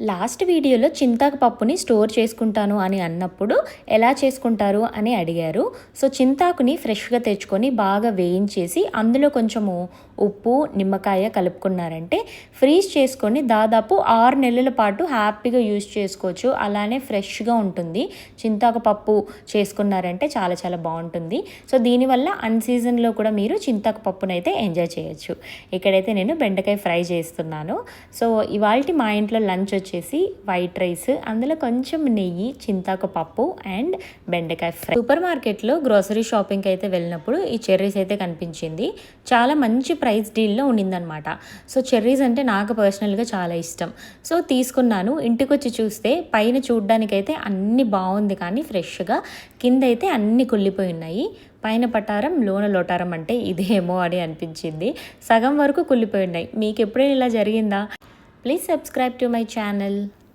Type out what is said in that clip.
Last వీడియోలో చింతాకు పప్పుని స్టోర్ చేసుకుంటాను అని అన్నప్పుడు ఎలా చేసుకుంటారు అని అడిగారు. సో చింతాకుని ఫ్రెష్గా తెచ్చుకొని బాగా వేయించేసి అందులో కొంచెము ఉప్పు నిమ్మకాయ కలుపుకున్నారంటే ఫ్రీజ్ చేసుకొని దాదాపు 6 నెలల పాటు హ్యాపీగా యూజ్ చేసుకోవచ్చు. అలానే ఫ్రెష్గా ఉంటుంది. చింతాకు పప్పు చేసుకున్నారంటే చాలా చాలా బాగుంటుంది. సో దీనివల్ల అన్సీజన్లో కూడా మీరు చింతాకు పప్పునైతే ఎంజాయ్ చేయొచ్చు. ఇక్కడైతే నేను బెండకాయ ఫ్రై చేస్తున్నాను. సో ఇవాల్టి మా ఇంట్లో లంచ్ వచ్చేసి వైట్ రైస్, అందులో కొంచెం నెయ్యి, చింతాకు పప్పు అండ్ బెండకాయ ఫ్రై. సూపర్ మార్కెట్లో గ్రోసరీ షాపింగ్కి అయితే వెళ్ళినప్పుడు ఈ చెర్రీస్ అయితే కనిపించింది. చాలా మంచి ప్రైస్ డీల్లో ఉండిందనమాట. సో చెర్రీస్ అంటే నాకు పర్సనల్గా చాలా ఇష్టం. సో తీసుకున్నాను. ఇంటికి వచ్చి చూస్తే పైన చూడ్డానికైతే అన్ని బాగుంది, కానీ ఫ్రెష్గా కింద అయితే అన్ని కుళ్ళిపోయి ఉన్నాయి. పైన పటారం లోన లోటారం అంటే ఇదేమో అని అనిపించింది. సగం వరకు కుళ్ళిపోయి ఉన్నాయి. మీకు ఎప్పుడైనా ఇలా జరిగిందా? Please subscribe to my channel.